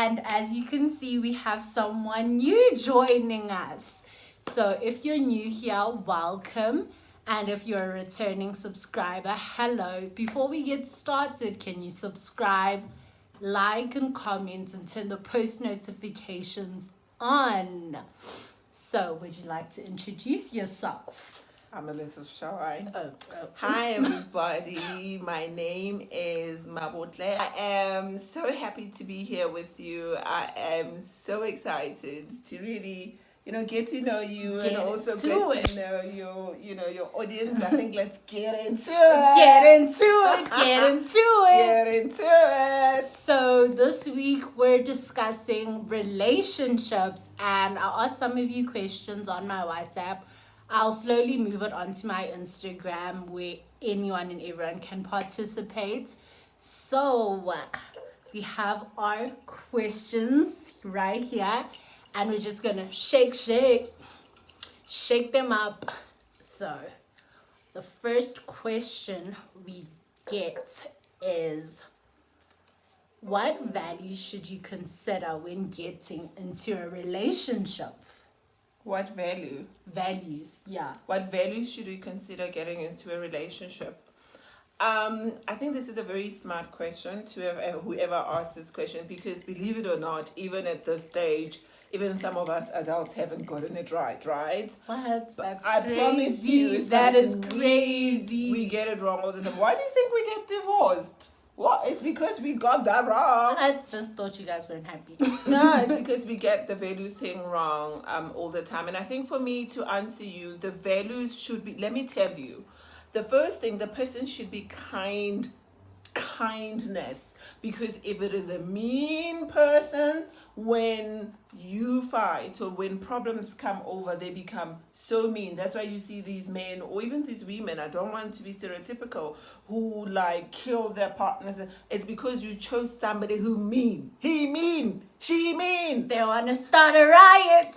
And as you can see, we have someone new joining us. So if you're new here, welcome. And if you're a returning subscriber, hello. Before we get started, can you subscribe, like, and comment, and turn the post notifications on? So, would you like to introduce yourself? I'm a little shy. Oh. Hi, everybody. My name is Mabotle. I am so happy to be here with you. I am so excited to really, get to know you and also get to know your audience. I think let's get into it. Get into it. So this week we're discussing relationships, and I'll ask some of you questions on my WhatsApp. I'll slowly move it onto my Instagram where anyone and everyone can participate. So we have our questions right here, and we're just gonna shake them up. So the first question we get is, what values should you consider when getting into a relationship? What value? Values, yeah. What values should we consider getting into a relationship? I think this is a very smart question to whoever asked this question, because believe it or not, even at this stage, even some of us adults haven't gotten it right? What? That's I crazy. promise you, That is crazy. We get it wrong all the time. Why do you think we get divorced? What? It's because we got that wrong. I just thought you guys weren't happy. No, it's because we get the values thing wrong all the time. And I think for me to answer you, the values should be, let me tell you, the first thing, the person should be kindness. Because if it is a mean person, when you fight or when problems come over, they become so mean. That's why you see these men or even these women, I don't want to be stereotypical, who like kill their partners. It's because you chose somebody who mean. He mean. She mean. They want to start a riot.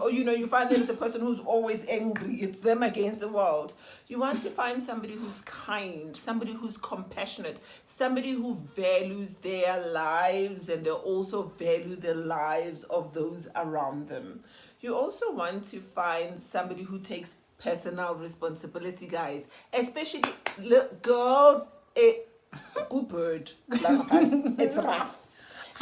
Or you find there's a person who's always angry. It's them against the world. You want to find somebody who's kind, somebody who's compassionate, somebody who values their lives, and they also value the lives of those around them. You also want to find somebody who takes personal responsibility, guys, especially girls. Good bird. It's rough.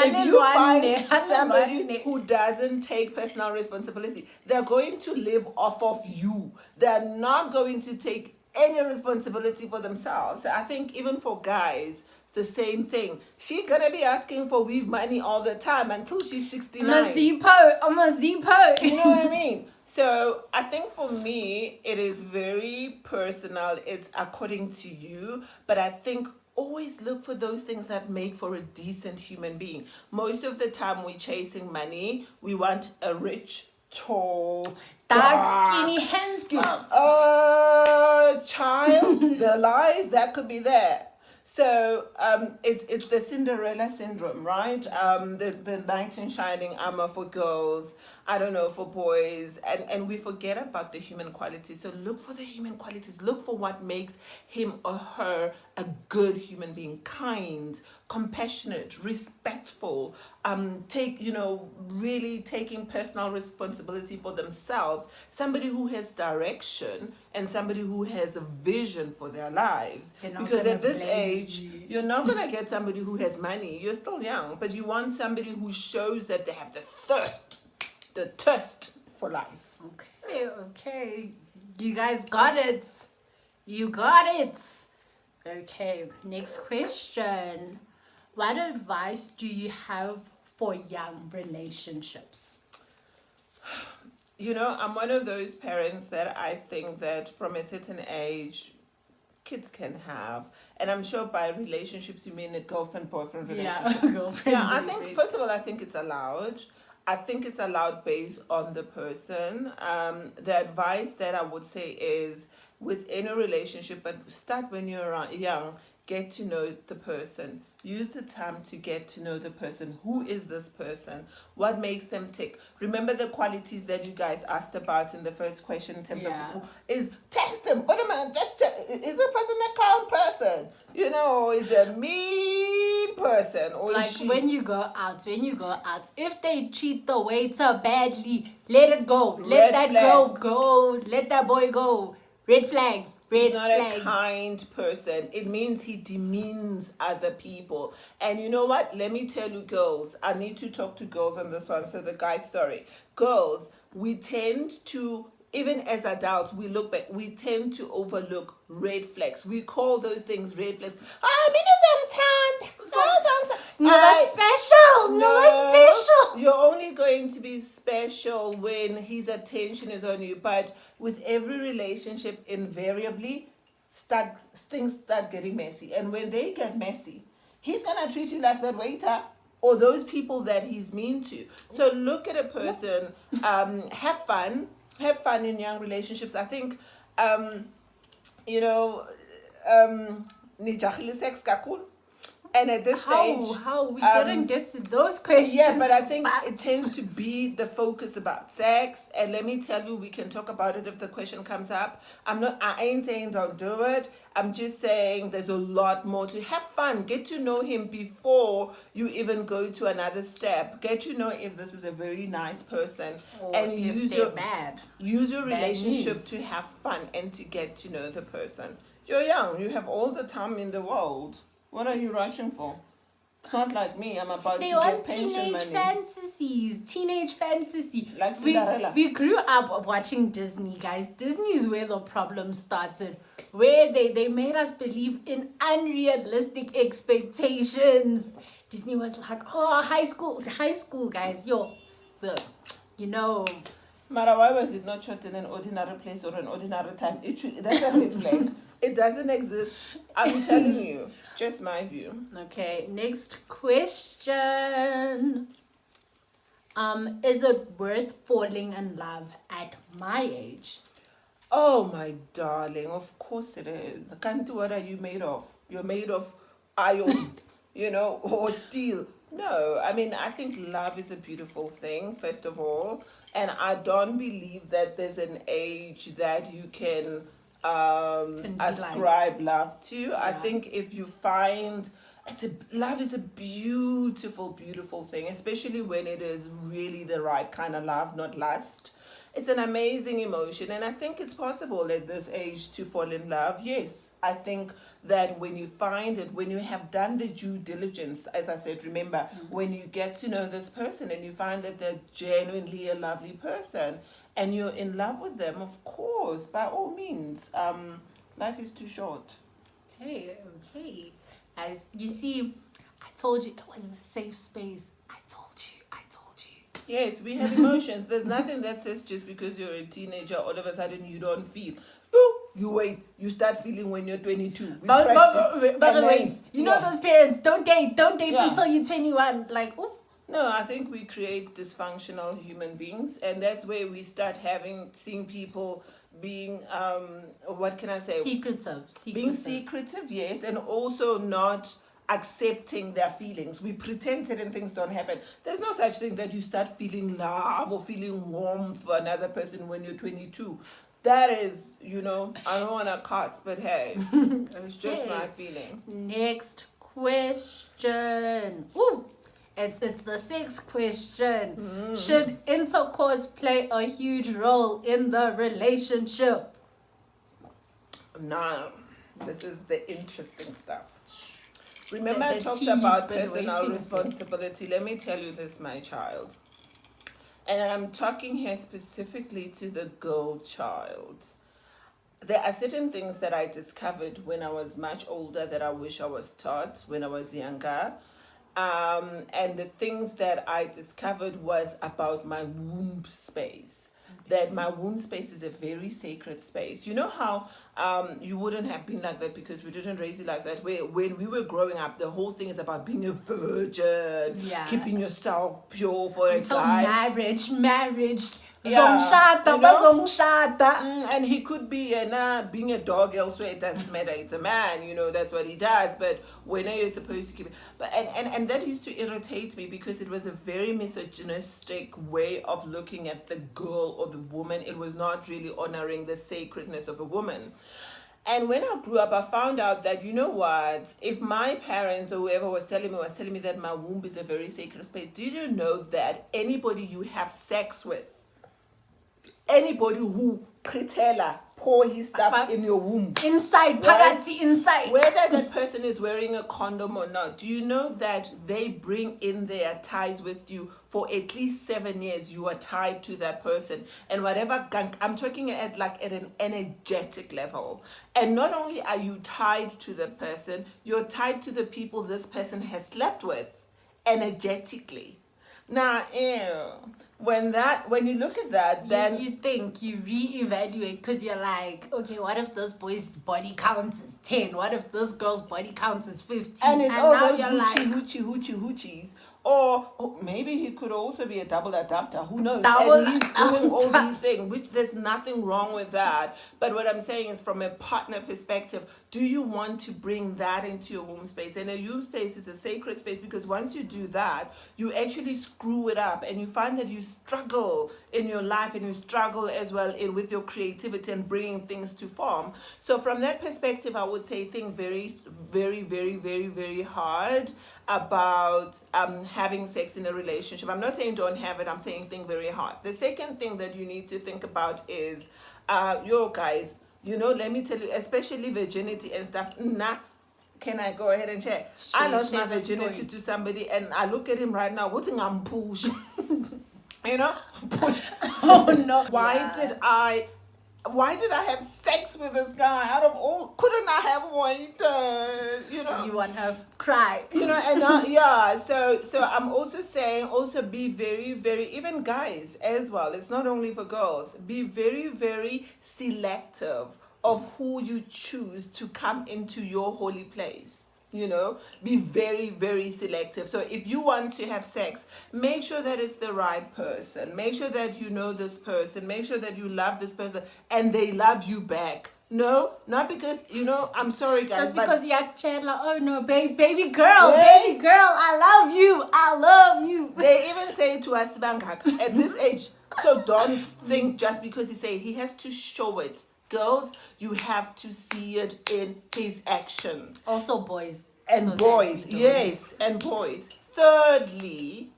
If you find somebody who doesn't take personal responsibility, they're going to live off of you. They're not going to take any responsibility for themselves. So I think even for guys, it's the same thing. She's going to be asking for weave money all the time until she's 69. I'm a Zippo. You know what I mean? So I think for me, it is very personal. It's according to you. But I think always look for those things that make for a decent human being. Most of the time we're chasing money. We want a rich, tall, dark, skinny, handsome. Child, the lies that could be there. So it's the Cinderella syndrome, right? The knight in shining armor for girls, I don't know, for boys, and we forget about the human qualities. So look for the human qualities. Look for what makes him or her a good human being: kind, compassionate, respectful, really taking personal responsibility for themselves, somebody who has direction and somebody who has a vision for their lives. Because at this age, you're not going to get somebody who has money. You're still young, but you want somebody who shows that they have the thirst for life. Okay. You guys got it. You got it. Okay, next question. What advice do you have for young relationships? I'm one of those parents that I think that from a certain age, kids can have, and I'm sure by relationships you mean a girlfriend-boyfriend relationship. Yeah, girlfriend. Yeah, I think first of all, I think it's allowed. I think it's allowed based on the person. The advice that I would say is, within a relationship, but start when you're young, get to know the person. Use the time to get to know the person. Who is this person? What makes them tick? Remember the qualities that you guys asked about in the first question in terms of is test him. What am I just is a person a calm person? You know, is a mean person or Like is she when you go out, if they treat the waiter badly, let it go. Let Red that flag. girl go. Let that boy go. Red flags. Red he's not flags. a kind person. It means he demeans other people. And you know what? Let me tell you, girls, I need to talk to girls on this one. So the guy's story. Girls, we tend to, even as adults, we look back, we tend to overlook red flags. We call those things red flags. I mean, No special. You're only going to be special when his attention is on you. But with every relationship, invariably, things start getting messy. And when they get messy, he's gonna treat you like that waiter or those people that he's mean to. So look at a person. Have fun. Have fun in young relationships. I think, you know, nijahile sex kakhulu. And at this stage, How we didn't get to those questions. yeah, but I think it tends to be the focus about sex. And let me tell you, we can talk about it if the question comes up. I ain't saying don't do it. I'm just saying there's a lot more to have fun. Get to know him before you even go to another step. Get to know if this is a very nice person. Or and if use they're your bad. Use your Bad relationship news. to have fun and to get to know the person. You're young. You have all the time in the world. What are you rushing for? It's not like me. I'm about They to want get pension teenage money. teenage fantasy. Like Cinderella. We grew up watching Disney, guys. Disney is where the problem started. Where they made us believe in unrealistic expectations. Disney was like, oh, high school, guys. You know. Mara, why was it not shot in an ordinary place or an ordinary time? That's a red flag. It doesn't exist. I'm telling you. Just my view. Okay, next question. Is it worth falling in love at my age? Oh, my darling. Of course it is. Can't. What are you made of? You're made of iron, or steel. No, I mean, I think love is a beautiful thing, first of all. And I don't believe that there's an age that you can ascribe love to. I think if you find love is a beautiful, beautiful thing, especially when it is really the right kind of love, not lust. It's an amazing emotion, and I think it's possible at this age to fall in love. Yes, I think that when you find it, when you have done the due diligence, as I said, remember, when you get to know this person and you find that they're genuinely a lovely person and you're in love with them, of course, by all means, life is too short. Okay. As you see, I told you it was the safe space. I told you. Yes, we have emotions. There's nothing that says just because you're a teenager, all of a sudden you don't feel. No, you wait. You start feeling when you're 22. But wait, you know those parents, don't date until you're 21. Like, ooh. No, I think we create dysfunctional human beings, and that's where we start seeing people being, what can I say? Secretive. Being secretive, yes, and also not accepting their feelings. We pretend certain things don't happen. There's no such thing that you start feeling love or feeling warmth for another person when you're 22. That is, I don't want to cuss, but hey, it's just my feeling. Next question. Ooh, it's the sixth question. Should intercourse play a huge role in the relationship? Nah, this is the interesting stuff. Remember, I talked about personal responsibility. Let me tell you this, my child. And I'm talking here specifically to the girl child. There are certain things that I discovered when I was much older that I wish I was taught when I was younger. And the things that I discovered was about my womb space. That my womb space is a very sacred space. You know how you wouldn't have been like that because we didn't raise you like that. When we were growing up, the whole thing is about being a virgin, keeping yourself pure for a guy. Marriage, Zongshada, you know? bazongshada. And he could be being a dog elsewhere, it doesn't matter, it's a man, that's what he does. But when are you supposed to keep it? But and that used to irritate me, because it was a very misogynistic way of looking at the girl or the woman. It was not really honoring the sacredness of a woman. And when I grew up, I found out that, you know what, if my parents or whoever was telling me that my womb is a very sacred space, did you know that anybody you have sex with, anybody who kritela, pour his stuff in your womb, inside, right? pagati, inside, Whether that person is wearing a condom or not, do you know that they bring in their ties with you for at least 7 years? You are tied to that person, and whatever gunk, I'm talking at an energetic level. And not only are you tied to the person, you're tied to the people this person has slept with energetically. Now, when you look at that, then you think, you reevaluate, because you're like, okay, what if this boy's body count is 10? What if this girl's body count is 15? And it's all now those you're like, hoochies. Or maybe he could also be a double adapter. Who knows? Double And he's doing all adapter. these things, which there's nothing wrong with that. But what I'm saying is, from a partner perspective, do you want to bring that into your womb space? And a womb space is a sacred space, because once you do that, you actually screw it up, and you find that you struggle in your life, and you struggle as well with your creativity and bringing things to form. So from that perspective, I would say think very, very, very, very, very hard about having sex in a relationship. I'm not saying don't have it, I'm saying think very hard. The second thing that you need to think about is, guys, let me tell you, especially virginity and stuff. Can I go ahead and share? I lost my virginity to somebody, and I look at him right now, what's I'm push? Push. oh no. Why did I have sex with this guy? Out of all, couldn't I have waited? You want to cry. And now, so I'm also saying, be very, very, even guys as well. It's not only for girls. Be very, very selective of who you choose to come into your holy place. Be very, very selective. So if you want to have sex, make sure that it's the right person. Make sure that you know this person. Make sure that you love this person and they love you back. No, not because, I'm sorry, guys. Just because you're Chandler, oh no, baby girl, I love you. They even say to us, Bangkok, at this age, so don't think just because he has to show it. Girls, you have to see it in his actions. Also boys. And so boys, yes, and boys. Thirdly,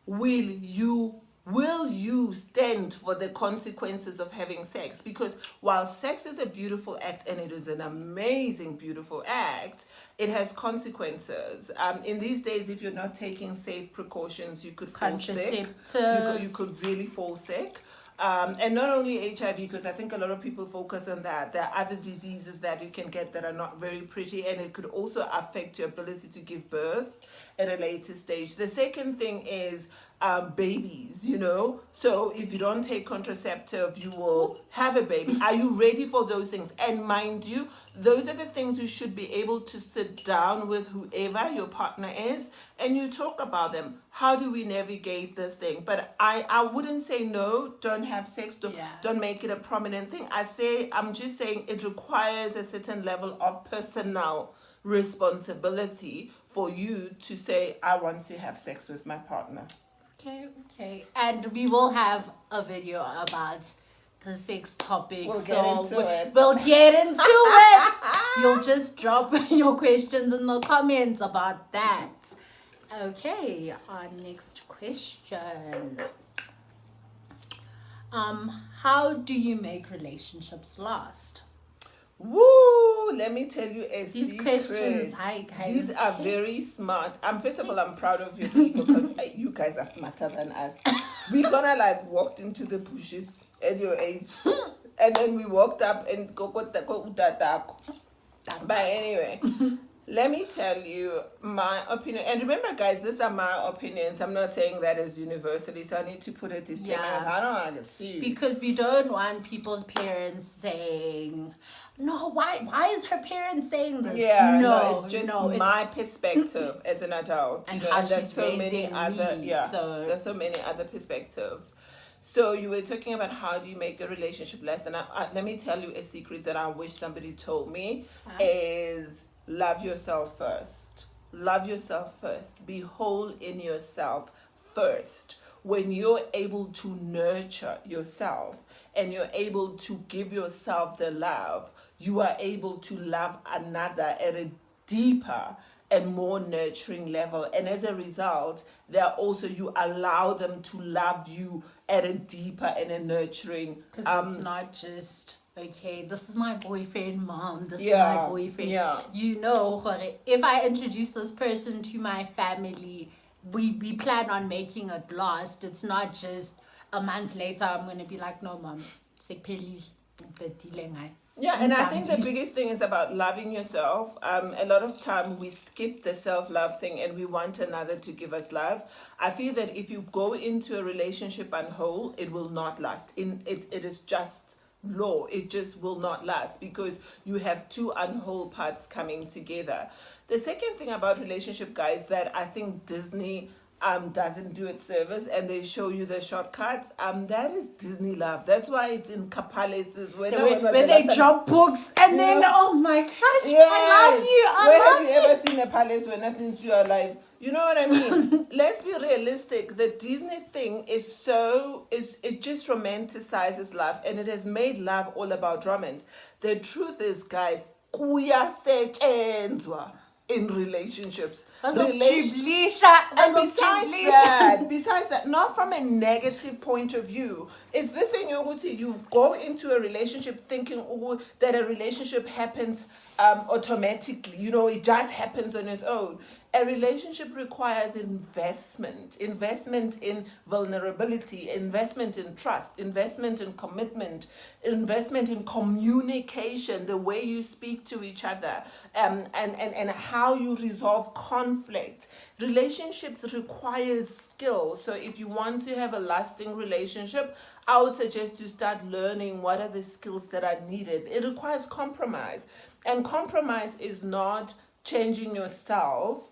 will you stand for the consequences of having sex? Because while sex is a beautiful act, and it is an amazing, beautiful act, it has consequences. In these days, if you're not taking safe precautions, you could fall sick. You could really fall sick. And not only HIV, because I think a lot of people focus on that. There are other diseases that you can get that are not very pretty, and it could also affect your ability to give birth at a later stage. The second thing is babies, So if you don't take contraceptive, you will have a baby. Are you ready for those things? And mind you, those are the things you should be able to sit down with whoever your partner is, and you talk about them. How do we navigate this thing? But I wouldn't say no, don't have sex, don't make it a prominent thing. I'm just saying it requires a certain level of personal responsibility for you to say, I want to have sex with my partner. Okay. And we will have a video about the sex topic. We'll get into it. You'll just drop your questions in the comments about that. Okay, our next question. How do you make relationships last? Woo! Let me tell you these questions. Hi guys. These are very smart. First of all, I'm proud of you people, because you guys are smarter than us. We walked into the bushes at your age, and then we walked up and go. But anyway, Let me tell you my opinion. And remember, guys, these are my opinions. I'm not saying that as universally, so I need to put a disclaimer. Yeah. I don't want to see you. Because we don't want people's parents saying, no, why is her parents saying this? Yeah, no, it's just no, my perspective as an adult. And You know, how and there's she's so many raising other me, yeah. so- There's so many other perspectives. So you were talking about how do you make a relationship last, and let me tell you a secret that I wish somebody told me is love yourself first. Love yourself first. Be whole in yourself first. When you're able to nurture yourself and you're able to give yourself the love, you are able to love another at a deeper and more nurturing level. And as a result, you allow them to love you at a deeper and a nurturing. Because it's not just, okay, this is my boyfriend, mom, this is Yeah, my boyfriend. yeah. You know, if I introduce this person to my family, we plan on making it last. It's not just a month later, I'm going to be like, no, mom, Yeah, and I think the biggest thing is about loving yourself. A lot of time we skip the self-love thing and we want another to give us love. I feel that if you go into a relationship unwhole, it will not last. It is just law. It just will not last because you have two unwhole parts coming together. The second thing about relationship, guys, that I think Disney doesn't do it service and they show you the shortcuts, that is Disney love. That's why it's in palaces where they drop books and then oh my gosh, yes. I love you. Where have you ever seen a palace when since you are alive? You know what I mean? Let's be realistic. The Disney thing is it just romanticizes love and it has made love all about romance. The truth is, guys, kuyasetshenzwa in relationships. And besides that, not from a negative point of view, it's this thing you go into a relationship thinking that a relationship happens automatically. You know, it just happens on its own. A relationship requires investment in vulnerability, investment in trust, investment in commitment, investment in communication, the way you speak to each other, and how you resolve conflict. Relationships require skill. So if you want to have a lasting relationship, I would suggest you start learning what are the skills that are needed. It requires compromise. And compromise is not changing yourself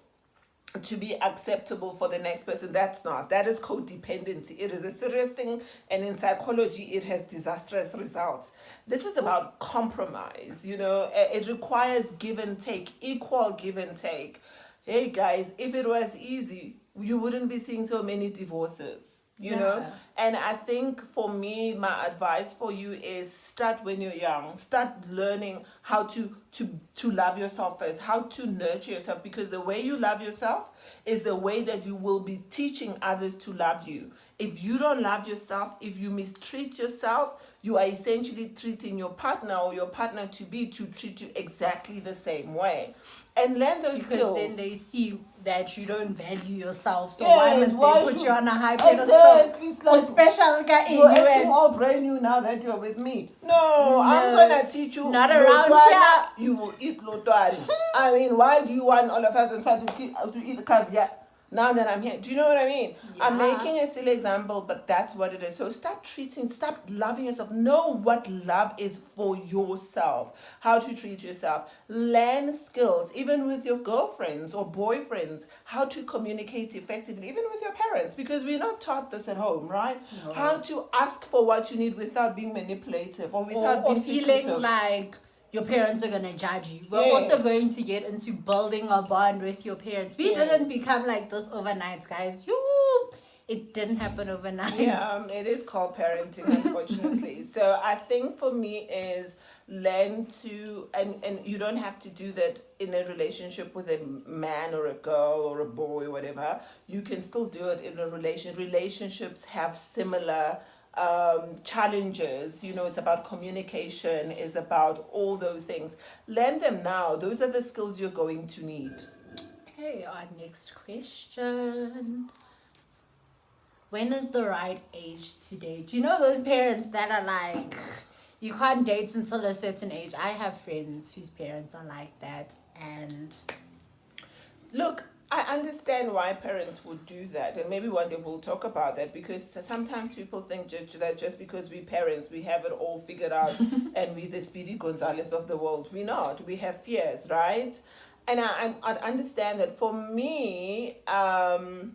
to be acceptable for the next person. That is codependency. It is a serious thing, and in psychology it has disastrous results. This is about compromise. You know, it requires give and take, equal give and take. Hey guys, if it was easy, you wouldn't be seeing so many divorces. You know, and I think for me, my advice for you is start when you're young. Start learning how to love yourself first, how to nurture yourself, because the way you love yourself is the way that you will be teaching others to love you. If you don't love yourself, if you mistreat yourself, you are essentially treating your partner or your partner to treat you exactly the same way. And learn those skills. Because then they see that you don't value yourself. So why must they put you on a high pedestal? Exactly. Or special guy you're acting all brand new now that you're with me. No, I'm gonna teach you. Not around here. You will eat lotwari. I mean, why do you want all of us inside to eat caviar? Now that I'm here, do you know what I mean? Yeah. I'm making a silly example, but that's what it is. So stop loving yourself. Know what love is for yourself, how to treat yourself. Learn skills, even with your girlfriends or boyfriends, how to communicate effectively, even with your parents, because we're not taught this at home, right? No. How to ask for what you need without being manipulative or without being feeling like your parents are going to judge you. We're also going to get into building a bond with your parents. We didn't become like this overnight, guys. It didn't happen overnight. Yeah, it is called parenting, unfortunately. So I think for me is learn to, and you don't have to do that in a relationship with a man or a girl or a boy or whatever. You can still do it in a relationship. Relationships have similar challenges. You know, it's about communication, it's about all those things. Learn them now. Those are the skills you're going to need. Okay, our next question. When is the right age to date? You know those parents that are like, you can't date until a certain age. I have friends whose parents are like that, and Look, I understand why parents would do that, and maybe one day we'll talk about that, because sometimes people think that just because we parents, we have it all figured out and we the Speedy Gonzales of the world. We're not. We have fears, right? And I understand that. For me, I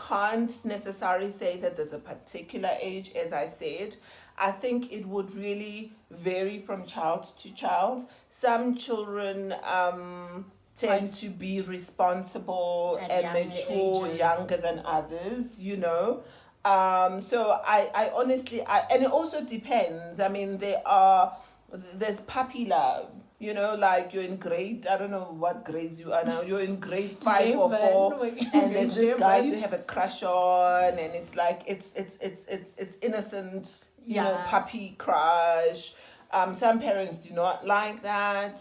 can't necessarily say that there's a particular age, as I said. I think it would really vary from child to child. Some children tend to be responsible and mature younger than others, you know. So I honestly, and it also depends. I mean, there's puppy love, you know, like you're in grade, I don't know what grades you are now, you're in grade 5 or 4, and there's this guy you have a crush on, and it's like, it's innocent, you know, puppy crush. Some parents do not like that.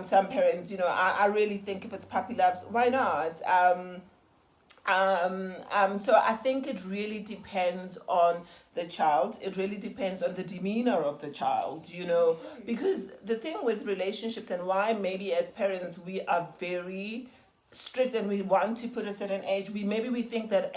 Some parents, you know, I really think if it's puppy loves, why not? So I think it really depends on the child. It really depends on the demeanor of the child, you know, because the thing with relationships, and why maybe as parents we are very strict and we want to put a certain age, we think that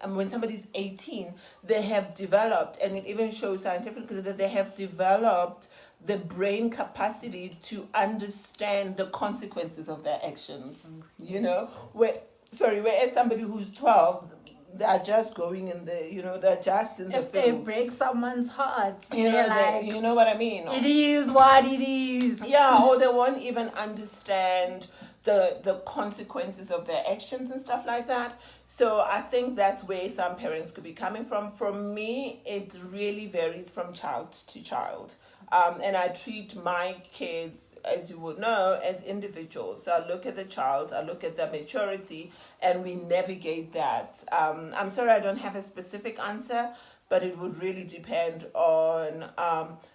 when somebody's 18 they have developed, and it even shows scientifically that they have developed the brain capacity to understand the consequences of their actions, you know, whereas somebody who's 12, they're just going in the, you know, they're just in the if field. they break someone's heart, you know, you know what I mean? It is what it is. Yeah, or they won't even understand the consequences of their actions and stuff like that. So I think that's where some parents could be coming from. For me, it really varies from child to child. And I treat my kids, as you would know, as individuals. So I look at the child, I look at their maturity, and we navigate that. I'm sorry I don't have a specific answer, but it would really depend on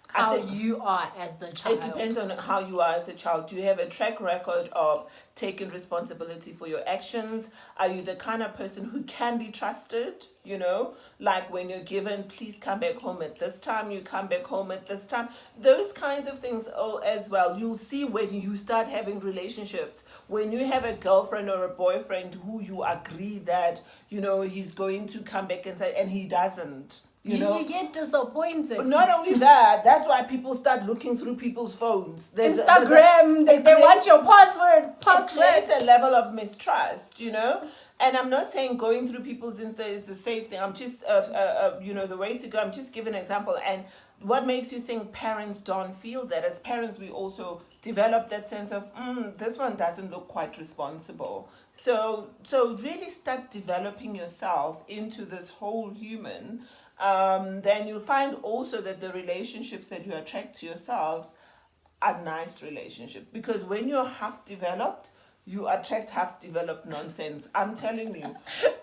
how you are as the child. It depends on how you are as a child. Do you have a track record of taking responsibility for your actions? Are you the kind of person who can be trusted? You know, like when you're given, please come back home at this time, you come back home at this time. Those kinds of things as well. You'll see when you start having relationships. When you have a girlfriend or a boyfriend who you agree that, you know, he's going to come back inside and he doesn't. You know, you get disappointed. Not only that, that's why people start looking through people's phones. Instagram, they want your password. It creates a level of mistrust, you know. And I'm not saying going through people's Insta is the safe thing. I'm just, you know, the way to go. I'm just giving an example. And what makes you think parents don't feel that? As parents, we also develop that sense of, this one doesn't look quite responsible. So really start developing yourself into this whole human. Then you'll find also that the relationships that you attract to yourselves are nice relationships, because when you're half developed, you attract half developed nonsense. I'm telling you.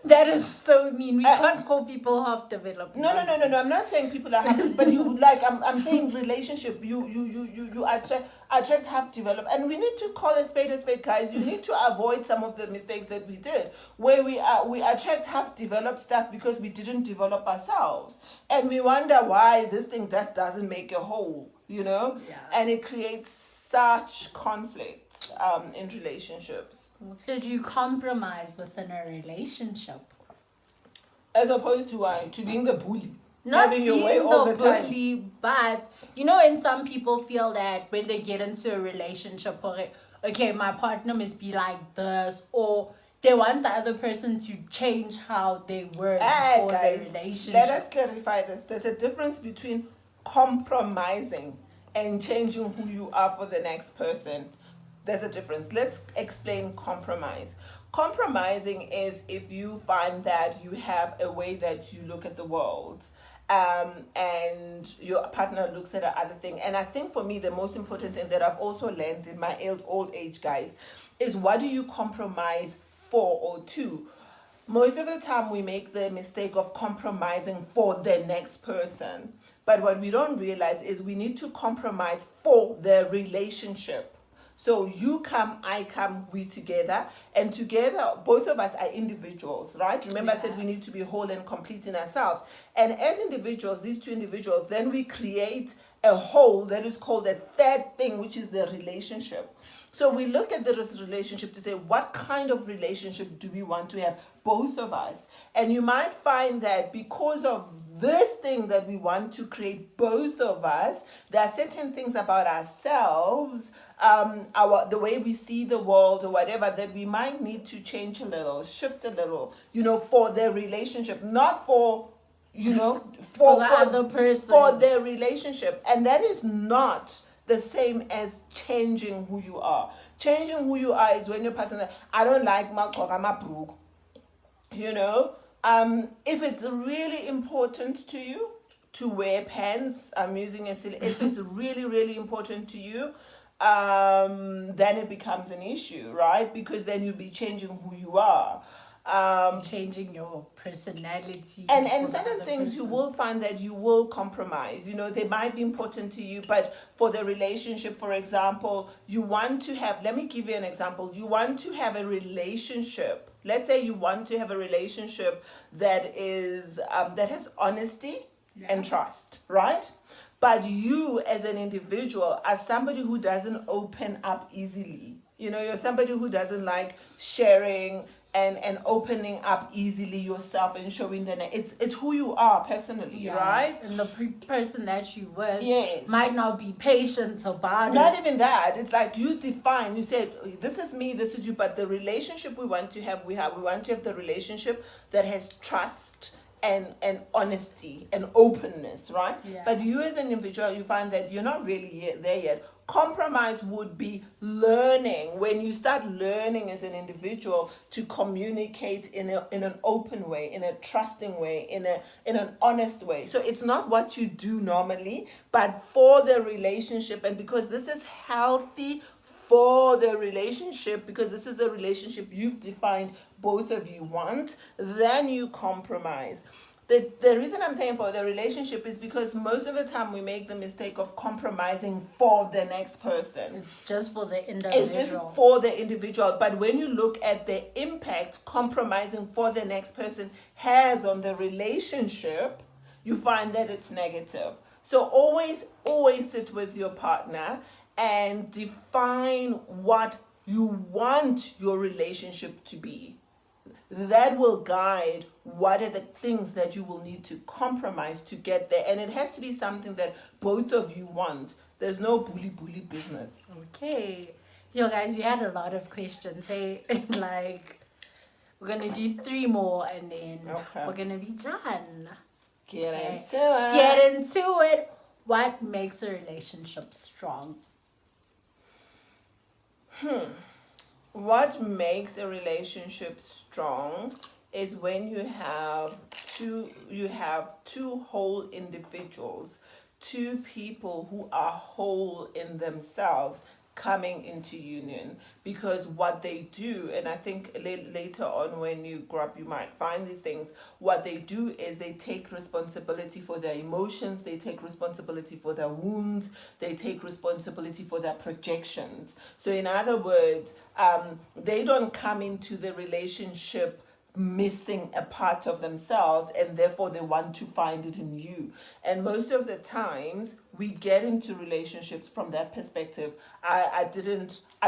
That is so mean. We can't call people half developed. No. I'm not saying people are half, but you like I'm saying relationship. You attract half developed, and we need to call a spade, guys. You need to avoid some of the mistakes that we did, where we attract half developed stuff because we didn't develop ourselves, and we wonder why this thing just doesn't make a whole. You know, and it creates such conflict in relationships. Should you compromise within a relationship? As opposed to being the bully. Not having your being way all the the time. bully, but you know, and some people feel that when they get into a relationship, okay, my partner must be like this, or they want the other person to change how they were before guys, the relationship. let us clarify this. There's a difference between compromising and changing who you are for the next person. There's a difference. Let's explain compromise. Compromising is if you find that you have a way that you look at the world, and your partner looks at another thing. And I think for me, the most important thing that I've also learned in my old age, guys, is what do you compromise for or to? Most of the time we make the mistake of compromising for the next person. But what we don't realize is we need to compromise for the relationship. So you come, I come, we together. And together, both of us are individuals, right? Remember I said we need to be whole and complete in ourselves. And as individuals, these two individuals, then we create a whole that is called a third thing, which is the relationship. So we look at this relationship to say, what kind of relationship do we want to have, both of us? And you might find that because of this thing that we want to create, both of us, there are certain things about ourselves, the way we see the world or whatever, that we might need to change a little, shift a little, for the relationship, not for for the other person, for their relationship. And that is not the same as changing who you are. Changing who you are is when your partner says, I don't like my brook. If it's really important to you to wear pants, I'm using a silly, if it's really, really important to you, then it becomes an issue, right? Because then you'll be changing who you are. Changing your personality, and certain things person. You will find that you will compromise. They might be important to you, but for the relationship, for example, you want to have, let me give you an example. You want to have a relationship, let's say you want to have a relationship that is that has honesty and trust, right? But you as an individual are somebody who doesn't open up easily. You're somebody who doesn't like sharing and opening up easily yourself and showing that it's who you are personally, right? And the person that you with might not be patient about it. Not even that. It's like you define, you said, this is me, this is you, but the relationship we want to have, we want to have the relationship that has trust and honesty and openness, right? But you as an individual, you find that you're not really there yet. Compromise would be learning, when you start learning as an individual to communicate in an open way, in a trusting way, in an honest way. So it's not what you do normally, but for the relationship, and because this is healthy for the relationship, because this is a relationship you've defined both of you want, then you compromise. The reason I'm saying for the relationship is because most of the time we make the mistake of compromising for the next person. It's just for the individual. It's just for the individual. But when you look at the impact compromising for the next person has on the relationship, you find that it's negative. So always sit with your partner and define what you want your relationship to be. That will guide what are the things that you will need to compromise to get there. And it has to be something that both of you want. There's no bully business. Okay. Yo, guys, we had a lot of questions. Hey, we're going to do 3 more and then we're going to be done. Get into it. What makes a relationship strong? What makes a relationship strong is when you have two whole individuals, 2 people who are whole in themselves coming into union. Because what they do, and I think later on when you grow up you might find these things, what they do is they take responsibility for their emotions, they take responsibility for their wounds, they take responsibility for their projections. So in other words, they don't come into the relationship missing a part of themselves, and therefore they want to find it in you. And most of the times we get into relationships from that perspective. I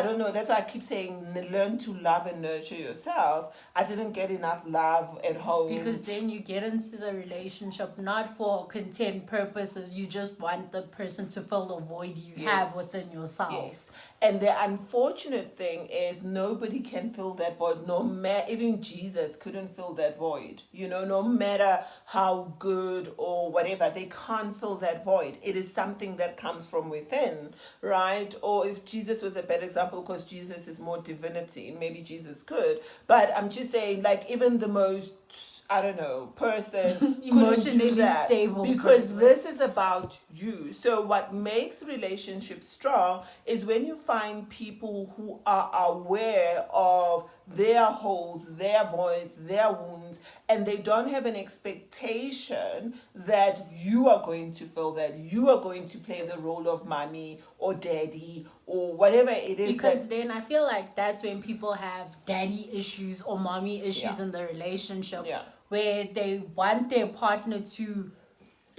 don't know, that's why I keep saying learn to love and nurture yourself. I didn't get enough love at home. Because then you get into the relationship not for content purposes, you just want the person to fill the void you have within yourself. Yes. And the unfortunate thing is nobody can fill that void. Even Jesus couldn't fill that void. No matter how good or whatever, they can't fill that void. It is something that comes from within, right? Or if Jesus was a better example, because Jesus is more divinity, maybe Jesus could. But I'm just saying, even the most, I don't know, person emotionally stable, because this is about you. So what makes relationships strong is when you find people who are aware of their holes, their voids, their wounds, and they don't have an expectation that you are going to fill that, you are going to play the role of mommy or daddy or whatever it is. Because then I feel like that's when people have daddy issues or mommy issues in the relationship, where they want their partner to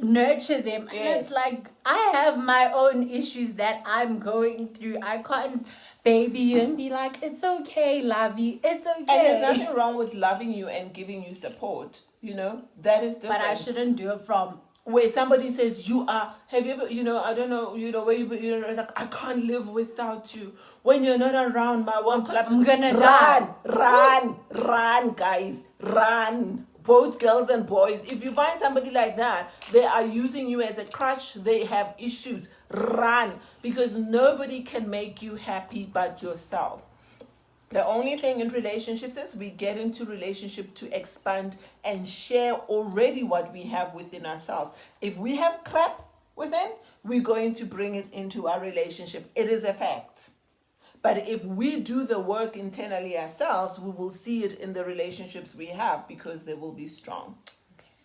nurture them, and it's like, I have my own issues that I'm going through. I can't baby you and be like, it's okay, love you, it's okay. And there's nothing wrong with loving you and giving you support. You know, that is different. But I shouldn't do it from where somebody says you are, have you ever, I don't know, where it's like, I can't live without you. When you're not around, my one collapses. I'm gonna die. die. Run, guys, run. Both girls and boys. If you find somebody like that, they are using you as a crutch. They have issues. Run, because nobody can make you happy but yourself. The only thing in relationships is we get into relationship to expand and share already what we have within ourselves. If we have crap within, we're going to bring it into our relationship. It is a fact. But if we do the work internally ourselves, we will see it in the relationships we have because they will be strong.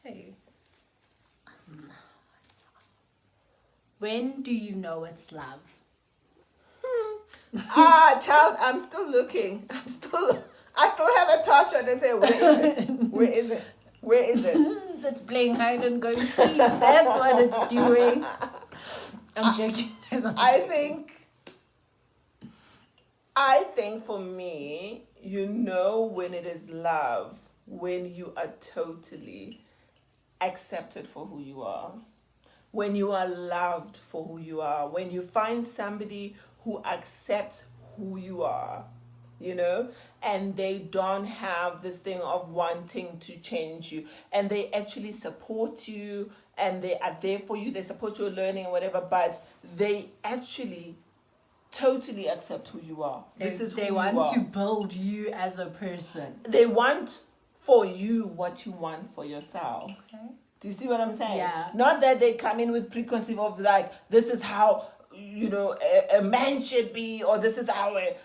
Okay. When do you know it's love? Child, I'm still looking. I still have a torch on and say, where is it? Where is it? Where is it? That's playing hide and go seek. That's what it's doing. I'm joking. I think for me, when it is love, when you are totally accepted for who you are, when you are loved for who you are, when you find somebody who accepts who you are, and they don't have this thing of wanting to change you, and they actually support you, and they are there for you, they support your learning and whatever, but they actually totally accept who you are. They want to build you as a person. They want for you what you want for yourself. Okay. Do you see what I'm saying? Yeah. Not that they come in with preconceived of like, this is how a man should be, or this is how a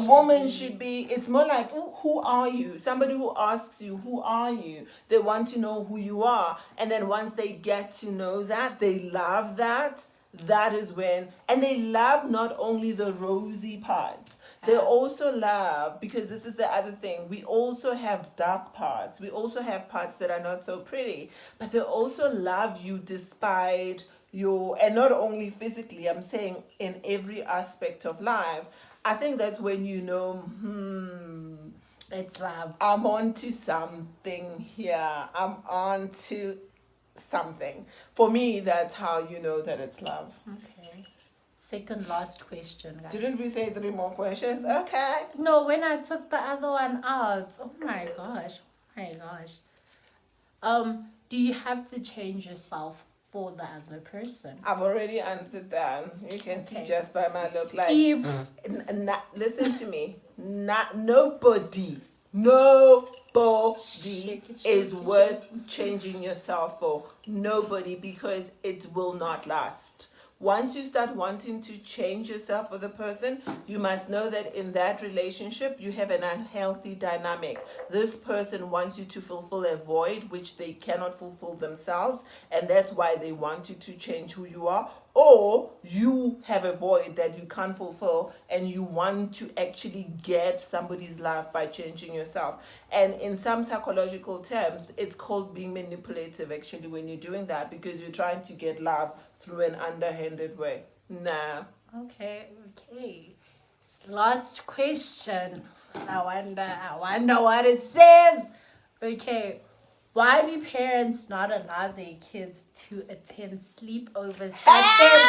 woman should be. It's more like, who are you? Somebody who asks you, who are you? They want to know who you are. And then once they get to know that, they love that. That is when, and they love not only the rosy parts, they also love, because this is the other thing, we also have dark parts. We also have parts that are not so pretty, but they also love you despite and not only physically, I'm saying in every aspect of life. I think that's when it's love. I'm on to something here. I'm on to something. For me, that's how you know that it's love. Okay. Second last question, guys. Didn't we say 3 more questions? Okay. No, when I took the other one out. Oh my gosh. Do you have to change yourself for the other person? I've already answered that. You can see just by my look. Like, listen to me. Nobody is worth changing yourself for. Nobody, because it will not last. Once you start wanting to change yourself for the person, you must know that in that relationship, you have an unhealthy dynamic. This person wants you to fulfill a void which they cannot fulfill themselves, and that's why they want you to change who you are. Or you have a void that you can't fulfill, and you want to actually get somebody's love by changing yourself. And in some psychological terms, it's called being manipulative, actually, when you're doing that, because you're trying to get love through an underhanded way. Nah. Okay. Last question. I wonder what it says. Okay. Why do parents not allow their kids to attend sleepovers at their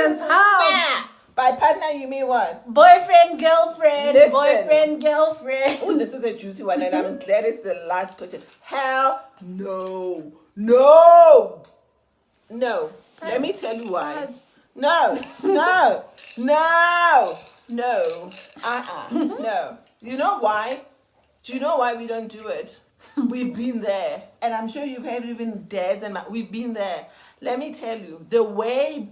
partner's house? By partner, you mean what? Boyfriend, girlfriend. Listen. Boyfriend, girlfriend. Oh, this is a juicy one, and I'm glad it's the last question. Hell no. Let me tell you why. No. No. You know why? Do you know why we don't do it? We've been there. And I'm sure you've had even dads, and we've been there. Let me tell you, the way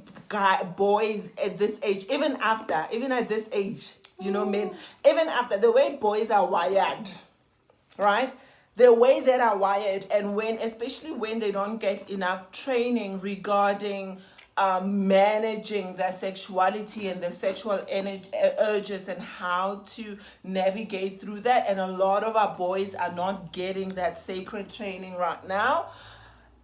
boys at this age, even at this age, men, even after, the way boys are wired, right? The way that are wired, and especially when they don't get enough training regarding managing their sexuality and their sexual urges and how to navigate through that. And a lot of our boys are not getting that sacred training right now.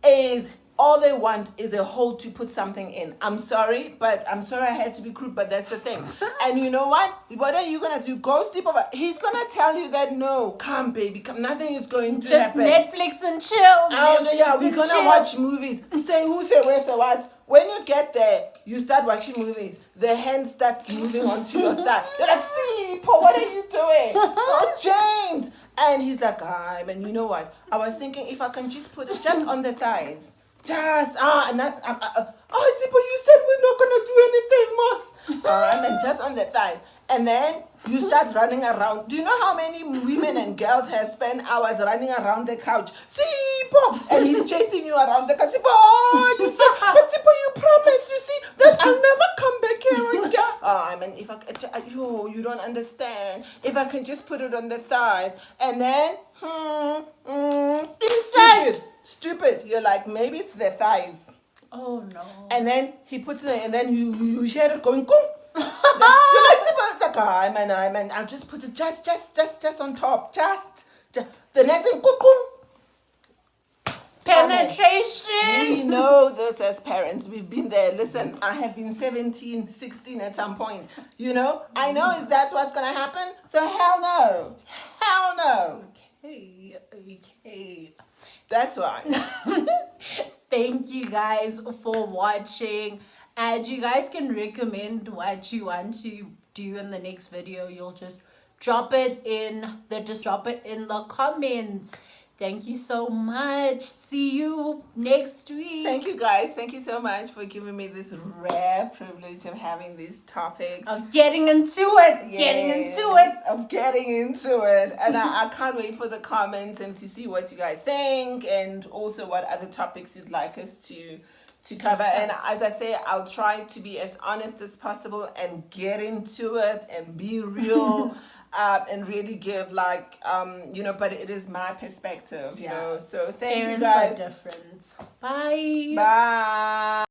Is all they want is a hole to put something in. I'm sorry I had to be crude, but that's the thing. And you know what? What are you gonna do? Go sleep over. He's gonna tell you that no, come baby, come. Nothing is going to just happen. Netflix and chill. Oh no, yeah, Netflix we're and gonna chill. watch movies. Say who, say where, say what. When you get there, you start watching movies. The hand starts moving onto your thigh. You're like, see, Paul, what are you doing? Oh, James. And he's like, and you know what? I was thinking if I can just put it just on the thighs. Just, Sipo, you said we're not gonna do anything, Moss. And just on the thighs. And then you start running around. Do you know how many women and girls have spent hours running around the couch? Sipo! And he's chasing you around the couch. Sipo, you said, but Sipo, you promised, you see, that I'll never come back here again. If you don't understand. If I can just put it on the thighs. And then, Inside. Stupid. You're like, maybe it's the thighs. Oh no. And then he puts it, and then you hear it going, boom. You're like, it's like, man, I'll just put it just on top. Just. The next thing, Penetration. we know this as parents. We've been there. Listen, I have been 17, 16 at some point. You know? I know if that's what's going to happen. So hell no. Hell no. Okay. That's why. Thank you guys for watching. And you guys can recommend what you want to do in the next video. You'll just drop it in the comments. Thank you so much. See you next week. Thank you guys. Thank you so much for giving me this rare privilege of having these topics. Of getting into it. Of getting into it. And I can't wait for the comments and to see what you guys think, and also what other topics you'd like us to cover. And as I say, I'll try to be as honest as possible and get into it and be real. And really give but it is my perspective, you know. So thank you guys. Parents are different. Bye. Bye.